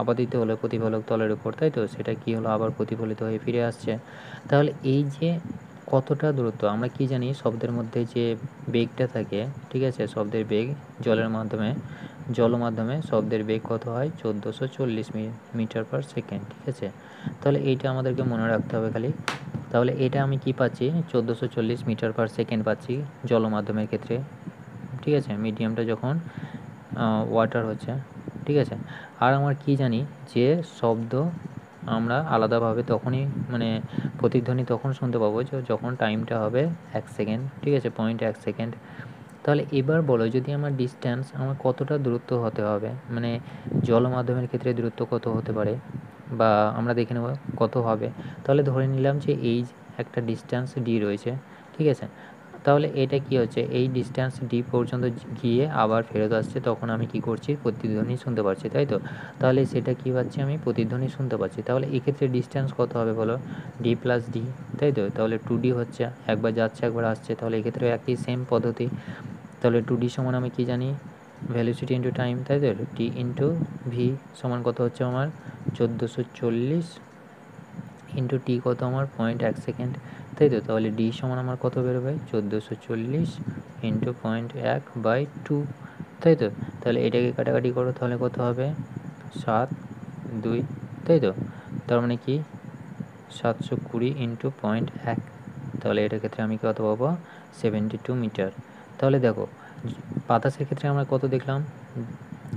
আপাতিত হলো প্রতিফলক তলের উপর, তাই তো? সেটা কী হলো আবার প্রতিফলিত হয়ে ফিরে আসছে। তাহলে এই যে কতটা দূরত্ব, আমরা কি জানি শব্দের মধ্যে যে বেগটা থাকে, ঠিক আছে? শব্দের বেগ জল মাধ্যমে শব্দের বেগ কত হয় 1440 মিটার পার সেকেন্ড, ঠিক আছে? তাহলে এইটা আমাদেরকে মনে রাখতে হবে খালি। তাহলে এটা আমি কি পাচ্ছি 1440 মিটার পার সেকেন্ড পাচ্ছি জল মাধ্যমের ক্ষেত্রে, ঠিক আছে? মিডিয়ামটা যখন ওয়াটার হচ্ছে, ঠিক আছে? আর আমার কি জানি যে শব্দ আমরা আলাদাভাবে তখনই মানে প্রতিধ্বনি তখন শুনতে পাবো যখন টাইমটা হবে 1 সেকেন্ড, ঠিক আছে? 0.1 সেকেন্ড। তাহলে এবার বলো যদি আমার ডিস্ট্যান্স আমার কতটা দূরত্ব হতে হবে, মানে জল মাধ্যমের ক্ষেত্রে দূরত্ব কত হতে পারে বা আমরা দেখে নেব কত হবে। তাহলে ধরে নিলাম যে এই একটা ডিস্ট্যান্স ডি রয়েছে, ঠিক আছে? তাহলে এটা কি হচ্ছে, এই ডিস্টেন্স ডি পর্যন্ত গিয়ে আবার ফেরত আসছে, তখন আমি কি করছি, প্রতিধ্বনি শুনতে পাচ্ছি, তাই তো? তাহলে সেটা কি পাচ্ছি, আমি প্রতিধ্বনি শুনতে পাচ্ছি। তাহলে এক্ষেত্রে ডিস্টেন্স কত হবে বলো, ডি প্লাস ডি, তাই তো? তাহলে 2D হচ্ছে, একবার যাচ্ছে একবার আসছে, তাহলে এক্ষেত্রে একই সেম পদ্ধতি। তাহলে 2D সমান আমি কি জানি, ভ্যালোসিটি ইন্টু টাইম, তাই তো? টি ইন্টু ভি সমান কত হচ্ছে আমার 1440 ইন্টু টি কত আমার 0.1 সেকেন্ড, তাই তো? তাহলে ডি সমান আমার কত বেরোবে, 1440 ইন্টু 0.1/2, তাই তো? তাহলে এটাকে কাটাকাটি করো, তাহলে কত হবে 7 2, তাই তো? তার মানে কি 720 ইন্টু 0.1, তাহলে এটার ক্ষেত্রে আমি কত পাবো, 72 মিটার। তাহলে দেখো বাতাসের ক্ষেত্রে আমরা কত দেখলাম,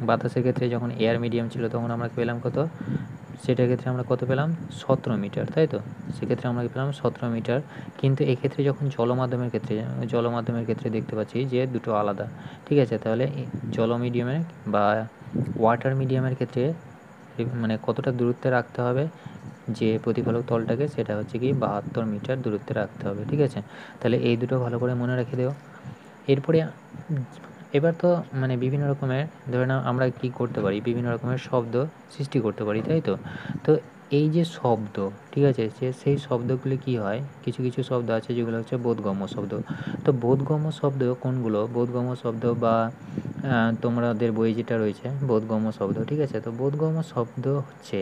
বাতাসের ক্ষেত্রে যখন এয়ার মিডিয়াম ছিল তখন আমরা পেলাম কত, সেটার ক্ষেত্রে আমরা কত পেলাম 17 মিটার, তাই তো? সেক্ষেত্রে আমরা পেলাম 17 মিটার। কিন্তু এক্ষেত্রে যখন জলমাধ্যমের ক্ষেত্রে দেখতে পাচ্ছি যে দুটো আলাদা, ঠিক আছে? তাহলে জল মিডিয়ামের বা ওয়াটার মিডিয়ামের ক্ষেত্রে মানে কতটা দূরত্বে রাখতে হবে যে প্রতিফলক তলটাকে, সেটা হচ্ছে কি 72 মিটার দূরত্বে রাখতে হবে, ঠিক আছে? তাহলে এই দুটো ভালো করে মনে রেখে দিও। এরপরে এবার তো মানে বিভিন্ন রকমের, ধরে নাও আমরা কি করতে পারি, বিভিন্ন রকমের শব্দ সৃষ্টি করতে পারি, তাই তো? তো এই যে শব্দ, ঠিক আছে, সেই শব্দগুলি কি হয়, কিছু কিছু শব্দ আছে যেগুলো হচ্ছে বোধগম্য শব্দ। তো বোধগম্য শব্দ কোনগুলো, বোধগম্য শব্দ বা তোমাদের বই যেটা রয়েছে বোধগম্য শব্দ, ঠিক আছে? তো বোধগম্য শব্দ হচ্ছে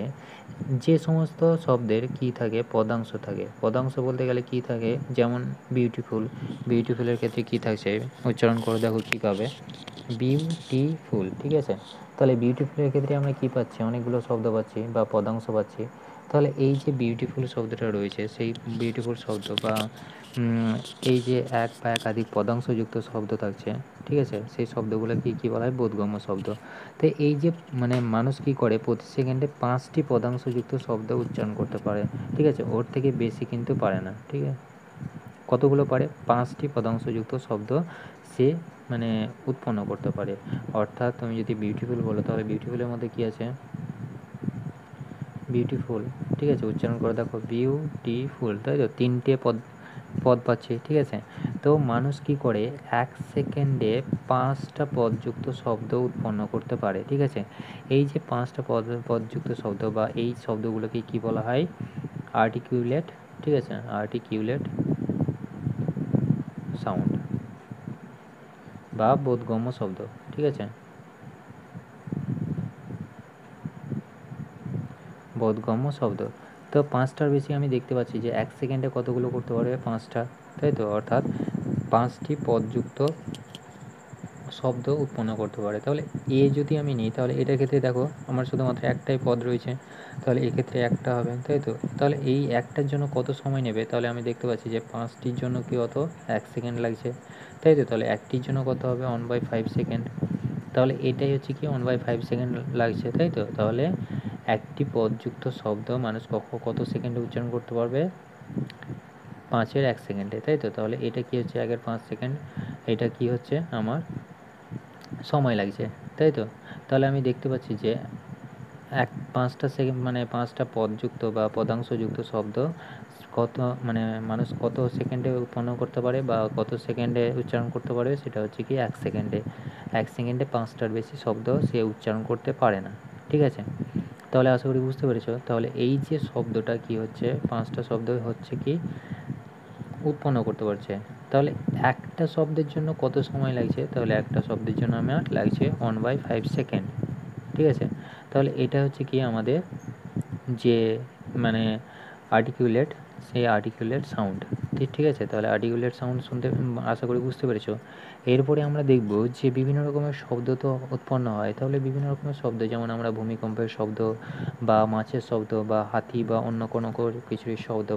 যে সমস্ত শব্দের কি থাকে, পদাংশ থাকে। পদাংশ বলতে গেলে কি থাকে, যেমন বিউটিফুল, বিউটিফুলের ক্ষেত্রে কি থাকছে, উচ্চারণ করে দেখো কি পাবে, বিউটিফুল, ঠিক আছে? তাহলে বিউটিফুলের ক্ষেত্রে আমরা কি পাচ্ছি, অনেকগুলো শব্দ পাচ্ছি বা পদাংশ পাচ্ছি। তাহলে এই যে বিউটিফুল শব্দটা রয়েছে, সেই বিউটিফুল শব্দ বা এই যে এক বা একাধিক পদাংশযুক্ত শব্দ থাকছে, ঠিক আছে, সেই শব্দগুলোকে কী বলা হয়, বোধগম্য শব্দ। তো এই যে মানে মানুষ কী করে, প্রতি সেকেন্ডে 5টি পদাংশযুক্ত শব্দ উচ্চারণ করতে পারে, ঠিক আছে? ওর থেকে বেশি কিন্তু পারে না, ঠিক আছে? কতগুলো পারে, 5টি পদাংশযুক্ত শব্দ সে মানে উৎপন্ন করতে পারে। অর্থাৎ তুমি যদি বিউটিফুল বলো, তাহলে বিউটিফুলের মধ্যে কী আছে, বিউটিফুল, ঠিক আছে? উচ্চারণ করে দেখো বিউটিফুল, তাই তো? 3টে পদ পাচ্ছি, ঠিক আছে? তো মানুষ কি করে 1 সেকেন্ডে 5টা পদযুক্ত শব্দ উৎপন্ন করতে পারে, ঠিক আছে? এই যে 5টা পদযুক্ত শব্দ বা এই শব্দগুলোকে কি বলা হয়, আর্টিকুলেট, ঠিক আছে? আর্টিকুলেট সাউন্ড বা বোধগম্য শব্দ, ঠিক আছে? বোধগম্য শব্দ। তো 5টার বেশি আমি দেখতে পাচ্ছি যে 1 সেকেন্ডে কতগুলো করতে পারবে, 5টা, তাই তো? অর্থাৎ 5টি পদযুক্ত শব্দ উৎপন্ন করতে পারে। তাহলে এ যদি আমি নিই, তাহলে এটার ক্ষেত্রে দেখো আমার শুধুমাত্র একটাই পদ রয়েছে, তাহলে এক্ষেত্রে একটা হবে, তাই তো? তাহলে এই একটার জন্য কত সময় নেবে, তাহলে আমি দেখতে পাচ্ছি যে 5টির জন্য কি অত 1 সেকেন্ড লাগছে, তাই তো? তাহলে একটির জন্য কত হবে, 1/5 সেকেন্ড। তাহলে এটাই হচ্ছে কি 1/5 সেকেন্ড লাগছে, তাই তো? তাহলে একটি পদযুক্ত শব্দ মানুষ কত সেকেন্ডে উচ্চারণ করতে পারবে, 5-এর 1 সেকেন্ডে, তাই তো? তাহলে এটা কি হচ্ছে 1-এর 5 সেকেন্ড, এটা কি হচ্ছে আমার সময় লাগছে, তাই তো? তাহলে আমি দেখতে পাচ্ছি যে 5টা সেকেন্ড মানে 5টা পদযুক্ত বা পদাংশযুক্ত শব্দ কত মানে মানুষ কত সেকেন্ডে উৎপন্ন করতে পারে বা কত সেকেন্ডে উচ্চারণ করতে পারে, সেটা হচ্ছে কি 1 সেকেন্ডে। 1 সেকেন্ডে 5টার বেশি শব্দ সে উচ্চারণ করতে পারে না, ঠিক আছে? তাহলে আশা করি বুঝতে পেরেছ। তাহলে এই যে শব্দটা কি হচ্ছে, 5টা শব্দ হচ্ছে কি উৎপন্ন করতে পারছে। তাহলে একটা শব্দের জন্য কত সময় লাগছে, তাহলে একটা শব্দের জন্য আমার লাগছে 1/5 সেকেন্ড, ঠিক আছে? তাহলে এটা হচ্ছে কি আমাদের যে মানে আর্টিকুলেট, সেই আর্টিকুলেট সাউন্ড, ঠিক আছে? তাহলে আর্টিকুলেট সাউন্ড শুনতে আশা করি বুঝতে পেরেছো। এরপরে আমরা দেখব যে বিভিন্ন রকমের শব্দ তো উৎপন্ন হয়, তাহলে বিভিন্ন রকমের শব্দ, যেমন আমরা ভূমিকম্পের শব্দ বা মাছের শব্দ বা হাতি বা অন্য কোনো কিছুর শব্দ,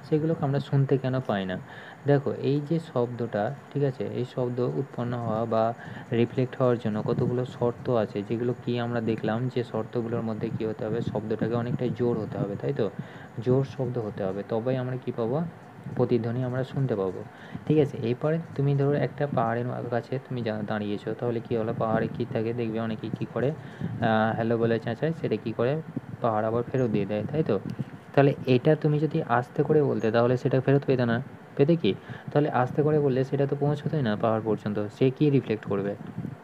সেগুলোকে আমরা শুনতে কেন পাই না? দেখো এই যে শব্দটা, ঠিক আছে, এই শব্দ উৎপন্ন হওয়া বা রিফ্লেক্ট হওয়ার জন্য কতগুলো শর্ত আছে, যেগুলো কি আমরা দেখলাম যে শর্তগুলোর মধ্যে কি হতে হবে, শব্দটাকে অনেকটাই জোর হতে হবে, তাই তো? জোর শব্দ হতে হবে, তবেই আমরা কি পাবো, প্রতিধ্বনি আমরা শুনতে পাবো, ঠিক আছে? এরপরে তুমি ধরো একটা পাহাড়ের কাছে তুমি দাঁড়িয়েছো, তাহলে কি হলো, পাহাড়ে কী থাকে দেখবে অনেকেই কী করে, হ্যালো বলে চেঁচায়, সেটা কী করে, পাহাড় আবার ফেরত দিয়ে দেয়, তাই তো? তাহলে এটা তুমি যদি আস্তে করে বলতে, তাহলে সেটা ফেরত পেতে না, পেতে কি, তাহলে আস্তে করে বললে সেটা তো পৌঁছতোই না পাহাড় পর্যন্ত, সে কি রিফ্লেক্ট করবে,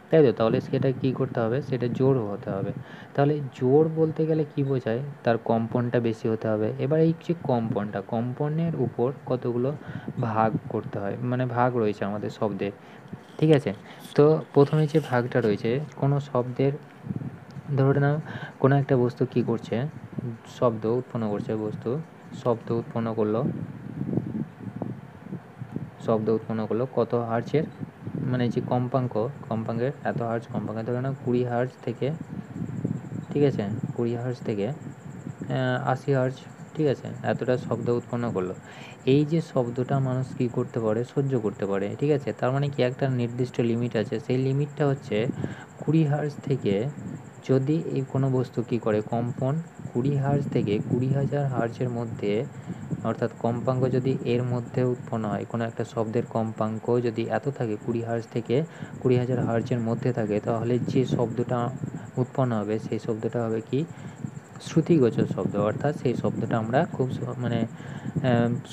তাই তো? তাহলে সেটা কি করতে হবে, সেটা জোর হতে হবে। তাহলে জোর বলতে গেলে কি বোঝায়, তার কম্পনটা বেশি হতে হবে। এবার এই যে কম্পনের উপর কতগুলো ভাগ করতে হয়, মানে ভাগ রয়েছে আমাদের শব্দের, ঠিক আছে? তো প্রথমে যে ভাগটা রয়েছে কোনো শব্দের, ধরে নাও কোনো একটা বস্তু কি করছে, শব্দ উৎপন্ন করছে, বস্তু শব্দ উৎপন্ন করলো, কত হার্জের, মানে যে কম্পাঙ্কের এত হার্জ কম্পাঙ্কে, ধরে নাও 20 হার্জ থেকে, ঠিক আছে, 20 হার্জ থেকে 80 হার্জ, ঠিক আছে, এতটা শব্দ উৎপন্ন করলো। এই যে শব্দটা মানুষ কী করতে পারে, সহ্য করতে পারে, ঠিক আছে? তার মানে কি একটা নির্দিষ্ট লিমিট আছে, সেই লিমিটটা হচ্ছে 20 হার্জ থেকে। যদি এই কোনো বস্তু কী করে, কম্পন 20 হার্জ থেকে 20,000 হার্জের মধ্যে, অর্থাৎ কম্পাঙ্ক যদি এর মধ্যে উৎপন্ন হয়, কোনো একটা শব্দের কম্পাঙ্ক যদি এত থাকে 20 হার্জ থেকে 20,000 হার্জের মধ্যে থাকে, তাহলে যে শব্দটা উৎপন্ন হবে সেই শব্দটা হবে কি, শ্রুতিগোচর শব্দ, অর্থাৎ সেই শব্দটা আমরা খুব মানে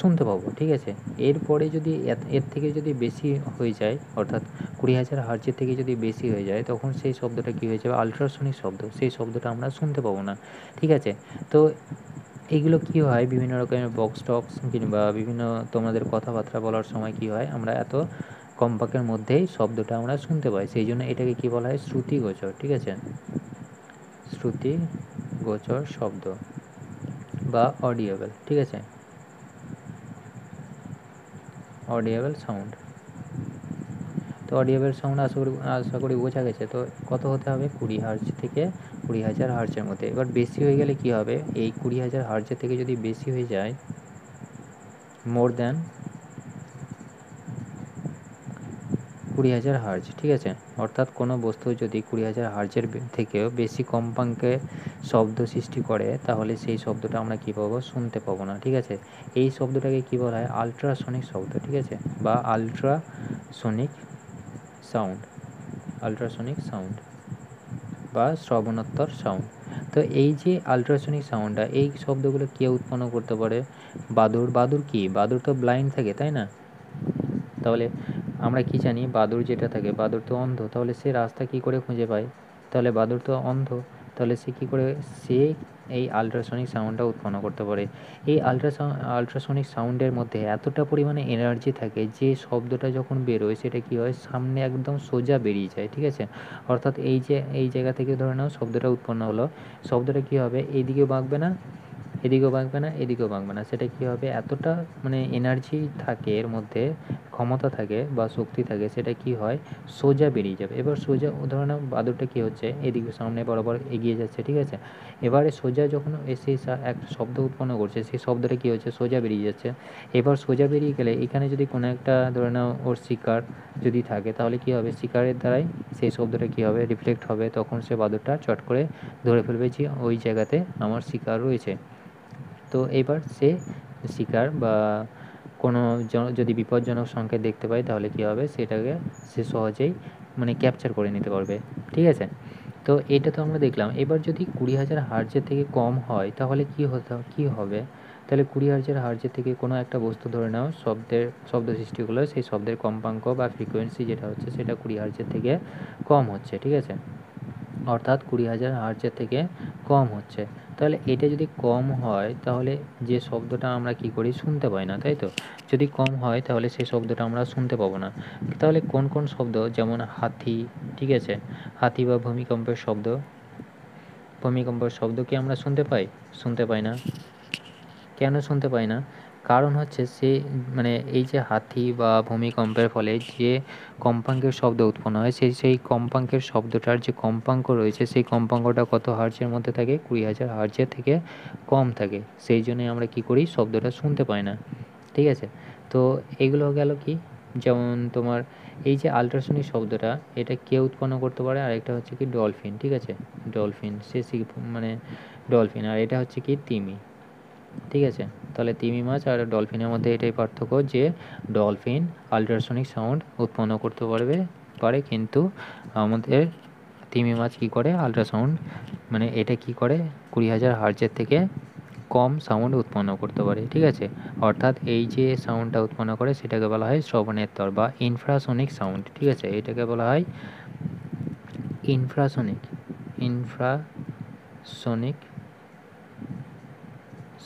শুনতে পাবো, ঠিক আছে? এরপরে যদি এর থেকে যদি বেশি হয়ে যায়, অর্থাৎ 20,000 হার্জের থেকে যদি বেশি হয়ে যায়, তখন সেই শব্দটা কী হয়ে যাবে, আল্ট্রাসনিক শব্দ, সেই শব্দটা আমরা শুনতে পাবো না, ঠিক আছে? তো এইগুলো কী হয়, বিভিন্ন রকমের বক্স টক্স কিংবা বিভিন্ন তোমাদের কথাবার্তা বলার সময় কী হয়, আমরা এত কম্পাঙ্কের মধ্যেই শব্দটা আমরা শুনতে পাই, সেই জন্য এটাকে কী বলা হয়, শ্রুতিগোচর, ঠিক আছে? শ্রুতিগোচর শব্দ বা অডিয়েবল, ঠিক আছে, অডিয়েবল সাউন্ড। তো অডিয়েবল সাউন্ড আশা করি বোঝা গেছে। তো কত হতে হবে, 20 হার্জ থেকে 20,000 হার্জের মধ্যে। এবার বেশি হয়ে গেলে কি হবে, এই 20,000 হার্জের থেকে যদি বেশি হয়ে যায়, মোর দ্যান 20,000 হার্জ, ঠিক আছে, অর্থাৎ কোনো বস্তু যদি 20,000 হার্জের থেকেও বেশি কম্পাঙ্কে শব্দ সৃষ্টি করে, তাহলে সেই শব্দটা আমরা কী পাবো, শুনতে পাবো না, ঠিক আছে? এই শব্দটাকে কী বলা হয়, আল্ট্রাসনিক শব্দ, ঠিক আছে, বা আল্ট্রাসনিক সাউন্ড, আল্ট্রাসনিক সাউন্ড বা শ্রবণোত্তর সাউন্ড। তো এই যে আল্ট্রাসনিক সাউন্ডটা, এই শব্দগুলো কে উৎপন্ন করতে পারে, বাদুড় কি, বাদুড় তো ব্লাইন্ড থাকে, তাই না? তাহলে আমরা কি জানি, বাদুড় যেটা থাকে, বাদুড় তো অন্ধ, তাহলে সে রাস্তা কি করে খুঁজে পায়, তাহলে বাদুড় তো অন্ধ, তাহলে সে কী করে, সে এই আল্ট্রাসনিক সাউন্ডটা উৎপন্ন করতে পারে। এই আল্ট্রাসনিক সাউন্ডের মধ্যে এতটা পরিমাণে এনার্জি থাকে যে শব্দটা যখন বেরোয় সেটা কী হয়, সামনে একদম সোজা বেরিয়ে যায়, ঠিক আছে? অর্থাৎ এই যে এই জায়গা থেকে ধরে নাও শব্দটা উৎপন্ন হলো, শব্দটা কী হবে, এইদিকেও বাঁকবে না, এদিকেও বাঁকবে না, এদিকেও বাঁকবে না, সেটা কী হবে, এতটা মানে এনার্জি থাকে এর মধ্যে, ক্ষমতা থাকে বা শক্তি থাকে, সেটা কি হয়, সোজা বেরিয়ে যাবে। এবার সোজা ধরে নাও বাদুড়টা কী হচ্ছে, এদিকে সামনে বরাবর এগিয়ে যাচ্ছে, ঠিক আছে? এবারে সোজা যখন এসে একটা শব্দ উৎপন্ন করছে, সেই শব্দটা কী হচ্ছে, সোজা বেরিয়ে যাচ্ছে। এবার সোজা বেরিয়ে গেলে এখানে যদি কোনো একটা ধরে নাও ওর শিকার যদি থাকে, তাহলে কী হবে, শিকারের দ্বারাই সেই শব্দটা কী হবে, রিফ্লেক্ট হবে, তখন সে বাদুড়টা চট করে ধরে ফেলবে যে ওই জায়গাতে আমার শিকার রয়েছে। তো এবার সে শিকার বা কোনো যদি বিপজ্জনক সংকেত দেখতে পায়, তাহলে কী হবে, সেটাকে সে সহজেই মানে ক্যাপচার করে নিতে পারবে, ঠিক আছে? তো এটা তো আমরা দেখলাম। এবার যদি 20,000 হার্জের থেকে কম হয়, তাহলে কী হবে, তাহলে 20,000 হার্জের থেকে কোনো একটা বস্তু ধরে নাও শব্দ সৃষ্টি হলো, সেই শব্দের কম্পাঙ্ক বা ফ্রিকোয়েন্সি যেটা হচ্ছে সেটা 20 হার্জের থেকে কম হচ্ছে, ঠিক আছে, অর্থাৎ 20,000 হার্জের থেকে কম হচ্ছে। তাহলে এটা যদি কম হয়, তাহলে যে শব্দটা আমরা কী করি, শুনতে পাই না, তাই তো? যদি কম হয় তাহলে সেই শব্দটা আমরা শুনতে পাবো না। তাহলে কোন কোন শব্দ, যেমন হাতি, ঠিক আছে, হাতি বা ভূমিকম্পের শব্দ কি আমরা শুনতে পাই? শুনতে পাই না। কেন শুনতে পাই না? কারণ হচ্ছে সে মানে এই যে হাতি বা ভূমিকম্পের ফলে যে কম্পাঙ্কের শব্দ উৎপন্ন হয়, সেই কম্পাঙ্কের শব্দটার যে কম্পাঙ্ক রয়েছে, সেই কম্পাঙ্কটা কত হার্জের মধ্যে থাকে, 20,000 হার্জের থেকে কম থাকে। সেই জন্যই আমরা কী করি, শব্দটা শুনতে পাই না, ঠিক আছে? তো এগুলো গেল কি, যেমন তোমার এই যে আল্ট্রাসনিক শব্দটা, এটা কে উৎপন্ন করতে পারে, আরেকটা হচ্ছে কি ডলফিন, ঠিক আছে, ডলফিন মানে ডলফিন, আর এটা হচ্ছে কি তিমি, ঠিক আছে? তাহলে তিমি মাছ আর ডলফিনের মধ্যে এটাই পার্থক্য যে ডলফিন আল্ট্রাসনিক সাউন্ড উৎপন্ন করতে পারে, কিন্তু আমাদের তিমি মাছ কী করে, আল্ট্রাসাউন্ড মানে এটা কী করে, 20,000 হার্জের থেকে কম সাউন্ড উৎপন্ন করতে পারে, ঠিক আছে। অর্থাৎ এই যে সাউন্ডটা উৎপন্ন করে সেটাকে বলা হয় শ্রবণের তর বা ইনফ্রাসনিক সাউন্ড, ঠিক আছে। এটাকে বলা হয় ইনফ্রাসনিক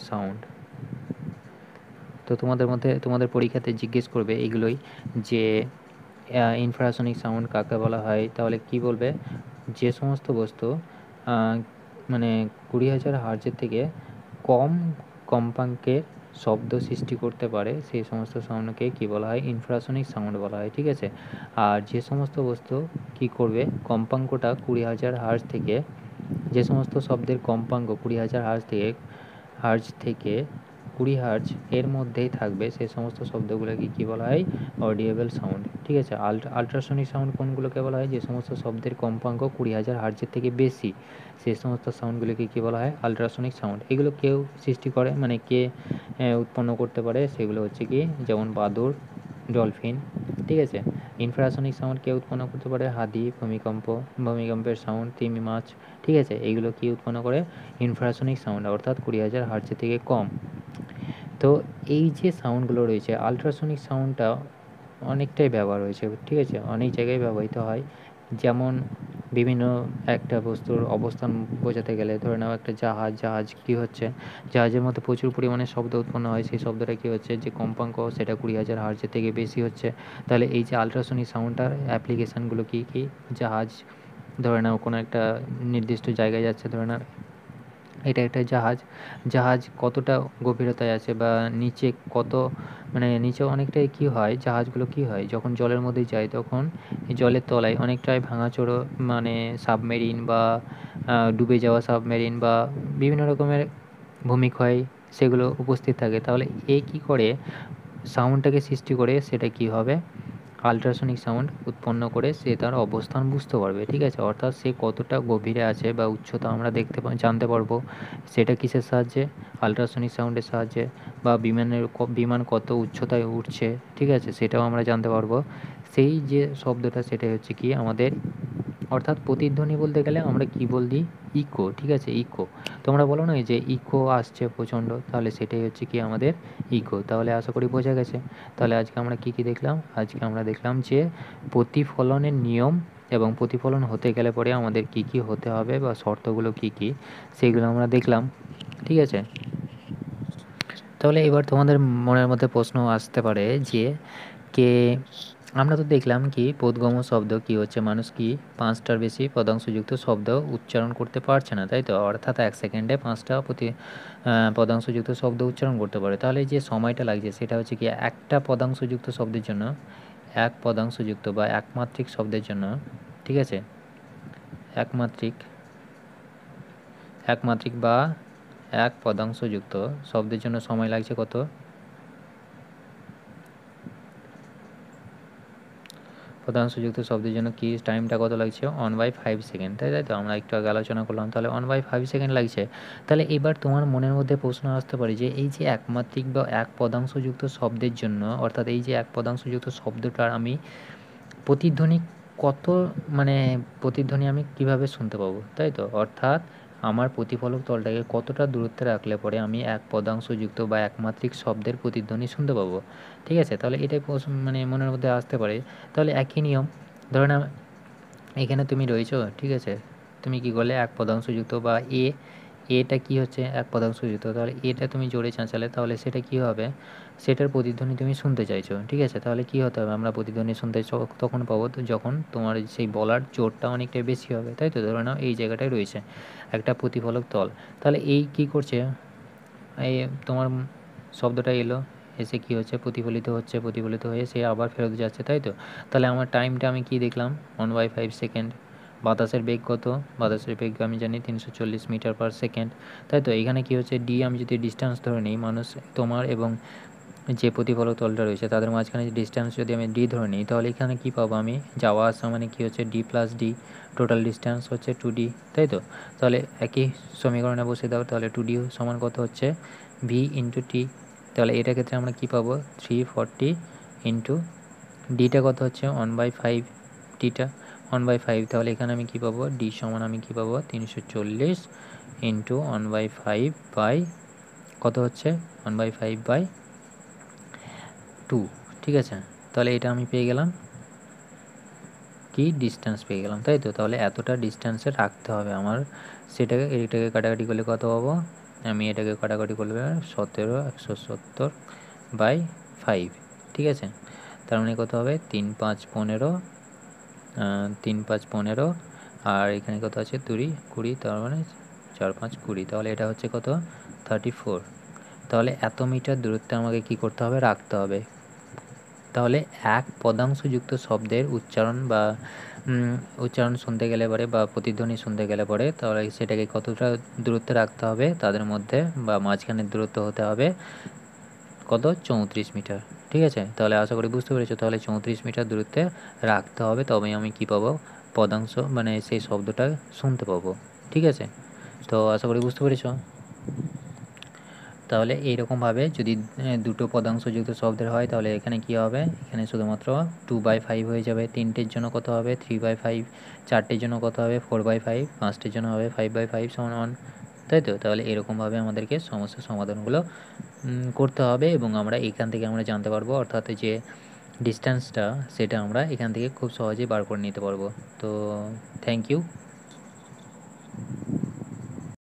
সাউন্ড। তো তোমাদের পরীক্ষাতে জিজ্ঞেস করবে এগুলোই, যে ইনফ্রাসনিক সাউন্ড কাকে বলা হয়, তাহলে কি বলবে, যে সমস্ত বস্তু মানে 20,000 হার্জের থেকে কম কম্পাঙ্কের শব্দ সৃষ্টি করতে পারে সেই সমস্ত সাউন্ডকে কি বলা হয়, ইনফ্রাসনিক সাউন্ড বলা হয়, ঠিক আছে। আর যে সমস্ত বস্তু কি করবে, কম্পাঙ্কটা 20,000 হার্জ থেকে, যে সমস্ত শব্দের কম্পাঙ্ক 20,000 হার্জ থেকে 20 হার্জ এর মধ্যেই থাকবে সেই সমস্ত শব্দগুলোকে কী বলা হয়, অডিয়েবল সাউন্ড, ঠিক আছে। আল্ট্রাসনিক সাউন্ড কোনগুলোকে বলা হয়, যে সমস্ত শব্দের কম্পাঙ্ক 20,000 হার্জের থেকে বেশি সেই সমস্ত সাউন্ডগুলোকে কী বলা হয়, আল্ট্রাসনিক সাউন্ড। এগুলো কেউ সৃষ্টি করে, মানে কে উৎপন্ন করতে পারে, সেগুলো হচ্ছে কি, যেমন বাদুড়, ডলফিন, ঠিক আছে। ইনফ্রাসনিক সাউন্ড কে উৎপন্ন করতে পারে, হাতি, ভূমিকম্পের সাউন্ড, তিমি মাছ, ঠিক আছে। এইগুলো কি উৎপন্ন করে, ইনফ্রাসনিক সাউন্ড, অর্থাৎ 20,000 হার্জের থেকে কম। তো এই যে সাউন্ডগুলো রয়েছে, আল্ট্রাসনিক সাউন্ডটা অনেকটাই ব্যবহার হয়েছে, ঠিক আছে, অনেক জায়গায় ব্যবহৃত হয়। যেমন বিভিন্ন একটা বস্তুর অবস্থান বোঝাতে গেলে, ধরে নাও একটা জাহাজ কী হচ্ছে, জাহাজের মধ্যে প্রচুর পরিমাণে শব্দ উৎপন্ন হয়, সেই শব্দটা কী হচ্ছে, যে কম্পাঙ্ক সেটা 20,000 হার্জের থেকে বেশি হচ্ছে। তাহলে এই যে আল্ট্রাসনিক সাউন্ডটার অ্যাপ্লিকেশানগুলো কী কী, জাহাজ, ধরে নাও কোনো একটা নির্দিষ্ট জায়গায় যাচ্ছে, ধরে নাও এটা একটা জাহাজ কতটা গভীরতায় আছে বা নিচে কত, মানে নিচে অনেকটাই কী হয়, জাহাজগুলো কী হয় যখন জলের মধ্যে যায় তখন জলের তলায় অনেকটাই ভাঙাচোরো, মানে সাবমেরিন বা ডুবে যাওয়া সাবমেরিন বা বিভিন্ন রকমের ভূমিক্ষয় সেগুলো উপস্থিত থাকে। তাহলে এ কী করে, সাউন্ডটাকে সৃষ্টি করে, সেটা কি হবে, আল্ট্রাসনিক সাউন্ড উৎপন্ন করে সে তার অবস্থান বুঝতে পারবে, ঠিক আছে। অর্থাৎ সে কতটা গভীরে আছে বা উচ্চতা আমরা জানতে পারবো, সেটা কিসের সাহায্যে, আল্ট্রাসনিক সাউন্ডের সাহায্যে। বা বিমান কত উচ্চতায় উঠছে, ঠিক আছে, সেটাও আমরা জানতে পারবো। সেই যে শব্দটা সেটাই হচ্ছে কি আমাদের, অর্থাৎ প্রতিধ্বনি বলতে গেলে আমরা কি বলি, ইকো, ঠিক আছে, ইকো। তোমরা বলো না যে ইকো আসছে প্রচণ্ড, তাহলে সেটাই হচ্ছে কি আমাদের ইকো। তাহলে আশা করি বোঝা গেছে। তাহলে আজকে আমরা কি দেখলাম, আজকে আমরা দেখলাম যে প্রতিফলনের নিয়ম এবং প্রতিফলন হতে গেলে পরে আমাদের কি কি হতে হবে বা শর্তগুলো কি কি, সেইগুলো আমরা দেখলাম, ঠিক আছে। তাহলে এবার তোমাদের মনের মধ্যে প্রশ্ন আসতে পারে যে কে, আমরা তো দেখলাম কি বোধগম্য শব্দ কি হচ্ছে, মানুষ কি 5টার বেশি পদাংশযুক্ত শব্দ উচ্চারণ করতে পারছে না, তাই তো। অর্থাৎ 1 সেকেন্ডে 5টা পদাংশযুক্ত শব্দ উচ্চারণ করতে পারে। তাহলে যে সময়টা লাগছে সেটা হচ্ছে কি একটা পদাংশযুক্ত শব্দের জন্য, এক পদাংশযুক্ত বা একমাত্রিক শব্দের জন্য, ঠিক আছে, একমাত্রিক বা এক পদাংশযুক্ত শব্দের জন্য সময় লাগছে কত, পদাংশযুক্ত শব্দের জন্য কি টাইমটা কত লাগছে, 1/5 সেকেন্ড, তাই তো। আমরা একটু আগে আলোচনা করলাম, তাহলে 1/5 সেকেন্ড লাগছে। তাহলে এবার তোমার মনের মধ্যে প্রশ্ন আসতে পারে যে এই যে একমাত্রিক বা এক পদাংশযুক্ত শব্দের জন্য, অর্থাৎ এই যে এক পদাংশযুক্ত শব্দটার আমি প্রতিধ্বনি কত, মানে প্রতিধ্বনি আমি কিভাবে শুনতে পাবো, তাই তো। অর্থাৎ আমার প্রতিফলক তলটাকে কতটা দূরত্বে রাখলে পরে আমি এক পদাংশযুক্ত বা একমাত্রিক শব্দের প্রতিধ্বনি শুনতে পাবো, ঠিক আছে। তাহলে এটাই মানে মনের মধ্যে আসতে পারে। তাহলে একই নিয়ম, ধরে নাও এখানে তুমি রয়েছো, ঠিক আছে, তুমি কি করলে এক পদাংশযুক্ত বা এটা কি হচ্ছে এক পদাংশযুক্ত, তাহলে এটা তুমি জোরে চেঁচালে তাহলে সেটা কি হবে, সেটার প্রতিধ্বনি তুমি শুনতে চাইছো, ঠিক আছে। তাহলে কি হতে হবে, আমরা প্রতিধ্বনি শুনতে তখন পাবো যখন তোমার সেই বলার জোরটা অনেকটাই বেশি হবে, তাই তো। ধরে নাও এই জায়গাটায় রয়েছে একটা প্রতিফলক তল, তাহলে এই কি করছে, এই তোমার শব্দটা এলো, এসে কি হচ্ছে, প্রতিফলিত হয়ে সে আবার ফেরত যাচ্ছে, তাই তো। তাহলে আমার টাইমটা আমি কি দেখলাম, 1/5 সেকেন্ড। বাতাসের বেগ কত, বাতাসের বেগ আমি জানি 340 মিটার পার সেকেন্ড, তাই তো। এখানে কি হচ্ছে, ডি আমি যদি ডিস্টেন্স ধরে নিই, মানুষ, তোমার এবং যে প্রতিফলক তলটা রয়েছে তাদের মাঝখানে যে ডিস্টেন্স যদি আমি ডি ধরে নিই, তাহলে এখানে কি পাবো আমি, যাওয়া আসা মানে কি হচ্ছে D plus D, total distance হচ্ছে 2D, তাই তো। তাহলে একই সমীকরণে বসে দাও, তাহলে 2D সমান কত হচ্ছে, ভি ইন্টু টি। তাহলে এটা ক্ষেত্রে আমরা কি পাবো, 340 ইন্টু ডিটা কত হচ্ছে 1/5, টিটা 1/5, তাহলে এখানে আমি কি পাবো, ডি সমান আমি কি পাবো 340 ইন্টু 1/5 বাই কত হচ্ছে 1/5/2, ঠিক আছে। তাহলে এটা আমি পেয়ে গেলাম কি, ডিস্টেন্স পেয়ে গেলাম, তাই তো। তাহলে এতটা ডিস্টেন্সে রাখতে হবে আমার, সেটাকে এটাকে কাটাকাটি করলে কত পাবো, আমি এটাকে কাটাকাটি করলে 17/170/5, ঠিক আছে। তার মানে কত হবে 3 5 15, 3 5 15, আর এখানে কত আছে 2 20, তার মানে 4 5 20, তাহলে এটা হচ্ছে কত 34। তাহলে এত মিটার দূরত্বে আমাকে কি করতে হবে, রাখতে হবে। তাহলে এক পদাংশযুক্ত শব্দের উচ্চারণ বা উচ্চারণ শুনতে গেলে পরে বা প্রতিধ্বনি শুনতে গেলে পরে তাহলে সেটাকে কতটা দূরত্বে রাখতে হবে তাদের মধ্যে, বা মাঝখানের দূরত্ব হতে হবে কত 34 মিটার, ঠিক আছে। তাহলে আশা করি বুঝতে পেরেছো। তাহলে 34 মিটার দূরত্বে রাখতে হবে, তবেই আমি কি পাবো, পদাংশ মানে সেই শব্দটা শুনতে পাবো, ঠিক আছে। তো আশা করি বুঝতে পেরেছো। তাহলে এইরকমভাবে যদি দুটো পদাংশযুক্ত শব্দের হয় তাহলে এখানে কি হবে, এখানে শুধুমাত্র 2/5 হয়ে যাবে, তিনটের জন্য কত হবে 3/5, চারটের জন্য কত হবে 4/5, পাঁচটের জন্য হবে 5/5 সমান 1, তাই তো। তাহলে এরকমভাবে আমাদেরকে সমস্যার সমাধানগুলো করতে হবে, এবং আমরা এখান থেকে আমরা জানতে পারবো, অর্থাৎ যে ডিস্ট্যান্সটা সেটা আমরা এখান থেকে খুব সহজেই বার করে নিতে পারবো। তো থ্যাংক ইউ।